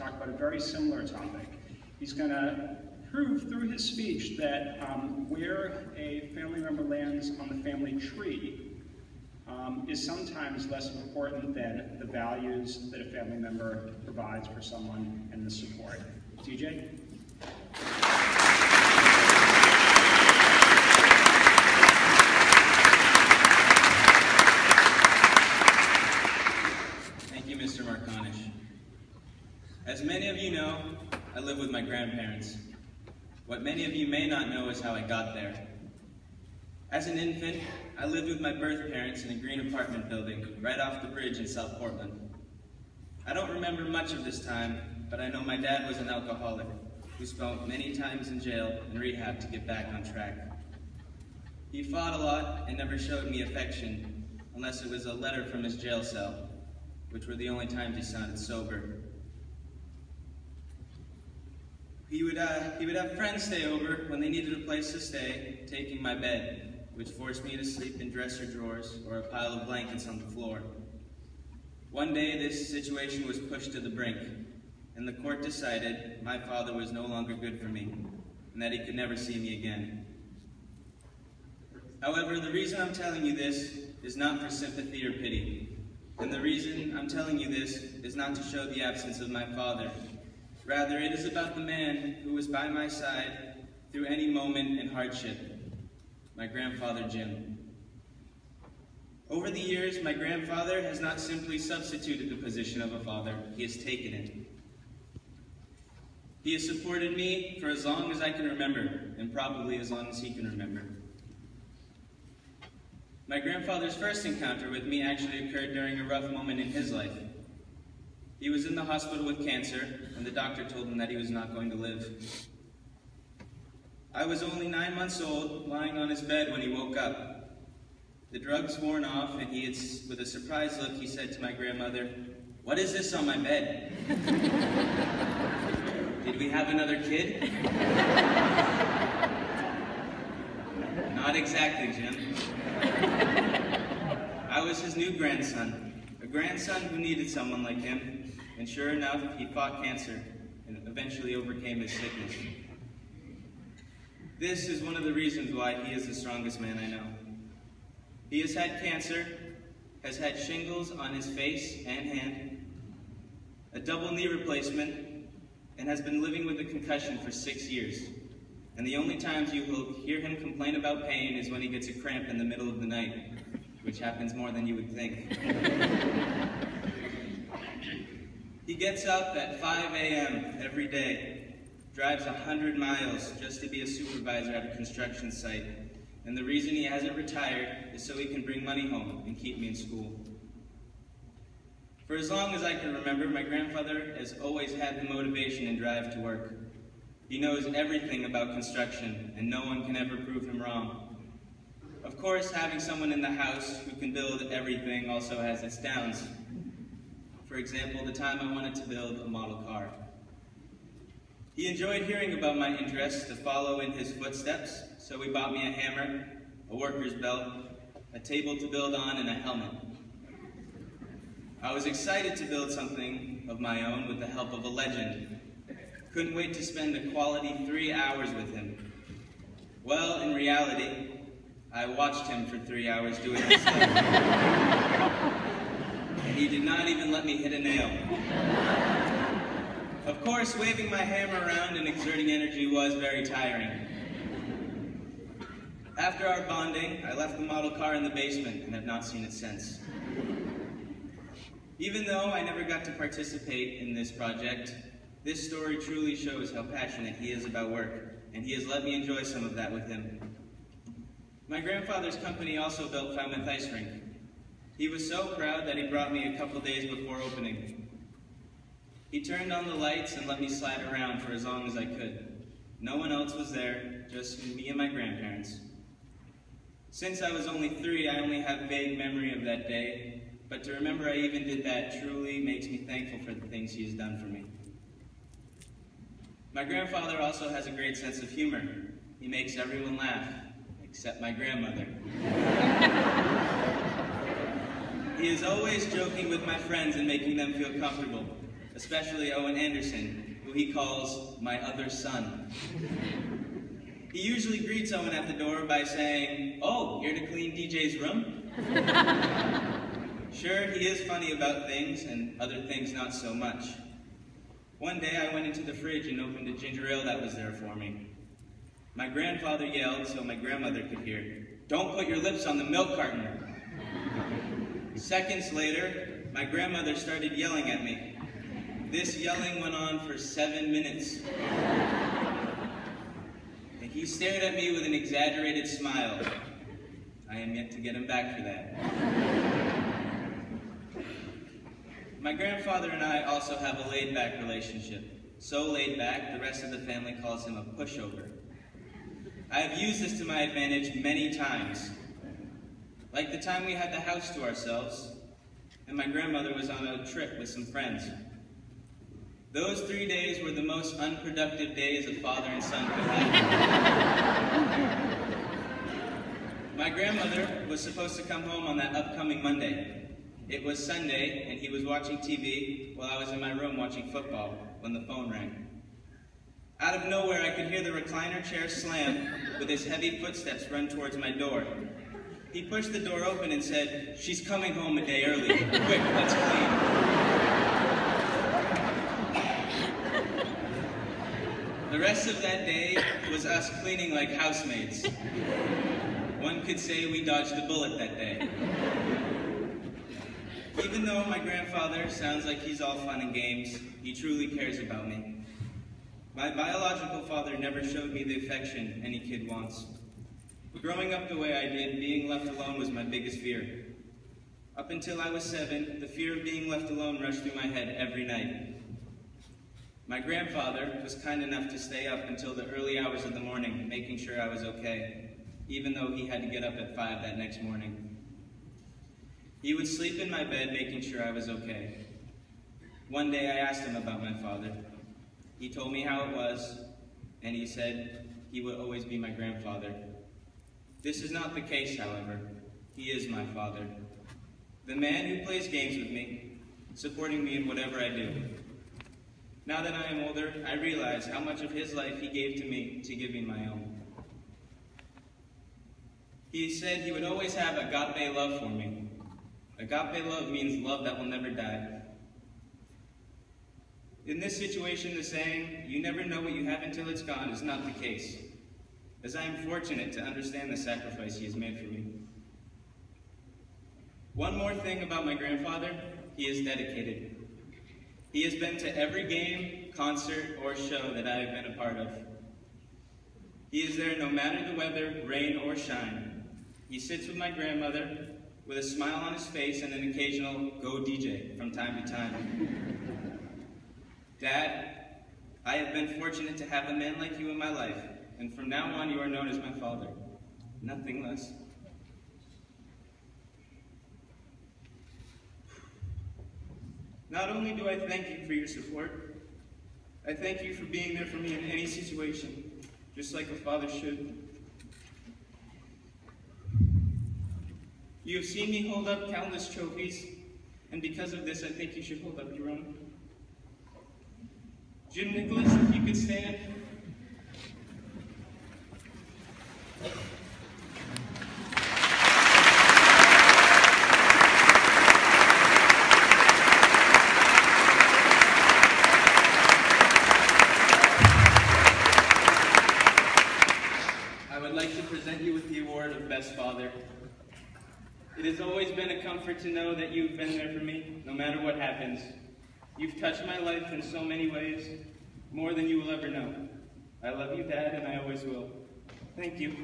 talk about a very similar topic. He's going to prove through his speech that where a family member lands on the family tree is sometimes less important than the values that a family member provides for someone and the support. TJ? Thank you, Mr. Marconish. As many of you know, I live with my grandparents. What many of you may not know is how I got there. As an infant, I lived with my birth parents in a green apartment building right off the bridge in South Portland. I don't remember much of this time, but I know my dad was an alcoholic who spent many times in jail and rehab to get back on track. He fought a lot and never showed me affection unless it was a letter from his jail cell, which were the only times he sounded sober. He would have friends stay over when they needed a place to stay, taking my bed, which forced me to sleep in dresser drawers or a pile of blankets on the floor. One day, this situation was pushed to the brink, and the court decided my father was no longer good for me, and that he could never see me again. However, the reason I'm telling you this is not for sympathy or pity, and the reason I'm telling you this is not to show the absence of my father. Rather, it is about the man who was by my side through any moment in hardship, my grandfather Jim. Over the years, my grandfather has not simply substituted the position of a father, he has taken it. He has supported me for as long as I can remember, and probably as long as he can remember. My grandfather's first encounter with me actually occurred during a rough moment in his life. He was in the hospital with cancer, and the doctor told him that he was not going to live. I was only 9 months old, lying on his bed when he woke up. The drugs worn off, and with a surprised look, he said to my grandmother, "What is this on my bed?" "Did we have another kid?" "Not exactly, Jim. I was his new grandson, a grandson who needed someone like him. And sure enough, he fought cancer and eventually overcame his sickness. This is one of the reasons why he is the strongest man I know. He has had cancer, has had shingles on his face and hand, a double knee replacement, and has been living with a concussion for 6 years. And the only times you will hear him complain about pain is when he gets a cramp in the middle of the night, which happens more than you would think. He gets up at 5 a.m. every day, drives 100 miles just to be a supervisor at a construction site, and the reason he hasn't retired is so he can bring money home and keep me in school. For as long as I can remember, my grandfather has always had the motivation and drive to work. He knows everything about construction, and no one can ever prove him wrong. Of course, having someone in the house who can build everything also has its downs. For example, the time I wanted to build a model car. He enjoyed hearing about my interest to follow in his footsteps, so he bought me a hammer, a worker's belt, a table to build on, and a helmet. I was excited to build something of my own with the help of a legend. Couldn't wait to spend a quality 3 hours with him. Well, in reality, I watched him for 3 hours do it himself. And he did not even let me hit a nail. Of course, waving my hammer around and exerting energy was very tiring. After our bonding, I left the model car in the basement and have not seen it since. Even though I never got to participate in this project, this story truly shows how passionate he is about work, and he has let me enjoy some of that with him. My grandfather's company also built Falmouth Ice Rink. He was so proud that he brought me a couple days before opening. He turned on the lights and let me slide around for as long as I could. No one else was there, just me and my grandparents. Since I was only 3, I only have vague memory of that day, but to remember I even did that truly makes me thankful for the things he has done for me. My grandfather also has a great sense of humor. He makes everyone laugh, except my grandmother. He is always joking with my friends and making them feel comfortable, especially Owen Anderson, who he calls my other son. He usually greets Owen at the door by saying, "Oh, here to clean DJ's room?" Sure, he is funny about things, and other things not so much. One day I went into the fridge and opened a ginger ale that was there for me. My grandfather yelled so my grandmother could hear, "Don't put your lips on the milk carton." Seconds later, my grandmother started yelling at me. This yelling went on for 7 minutes. And he stared at me with an exaggerated smile. I am yet to get him back for that. My grandfather and I also have a laid-back relationship. So laid back, the rest of the family calls him a pushover. I have used this to my advantage many times. Like the time we had the house to ourselves, and my grandmother was on a trip with some friends. Those 3 days were the most unproductive days a father and son could have. My grandmother was supposed to come home on that upcoming Monday. It was Sunday, and he was watching TV while I was in my room watching football when the phone rang. Out of nowhere, I could hear the recliner chair slam with his heavy footsteps run towards my door. He pushed the door open and said, "She's coming home a day early. Quick, let's clean." The rest of that day was us cleaning like housemaids. One could say we dodged a bullet that day. Even though my grandfather sounds like he's all fun and games, he truly cares about me. My biological father never showed me the affection any kid wants. Growing up the way I did, being left alone was my biggest fear. Up until I was 7, the fear of being left alone rushed through my head every night. My grandfather was kind enough to stay up until the early hours of the morning, making sure I was okay, even though he had to get up at 5 that next morning. He would sleep in my bed, making sure I was okay. One day I asked him about my father. He told me how it was, and he said he would always be my grandfather. This is not the case, however. He is my father. The man who plays games with me, supporting me in whatever I do. Now that I am older, I realize how much of his life he gave to me to give me my own. He said he would always have agape love for me. Agape love means love that will never die. In this situation, the saying, "You never know what you have until it's gone," is not the case, as I am fortunate to understand the sacrifice he has made for me. One more thing about my grandfather, he is dedicated. He has been to every game, concert, or show that I have been a part of. He is there no matter the weather, rain or shine. He sits with my grandmother with a smile on his face and an occasional "Go DJ" from time to time. Dad, I have been fortunate to have a man like you in my life, and from now on you are known as my father. Nothing less. Not only do I thank you for your support, I thank you for being there for me in any situation, just like a father should. You have seen me hold up countless trophies, and because of this, I think you should hold up your own. Jim Nicholas, if you could stand. I would like to present you with the award of Best Father. It has always been a comfort to know that you've been there for me, no matter what happens. You've touched my life in so many ways, more than you will ever know. I love you, Dad, and I always will. Thank you.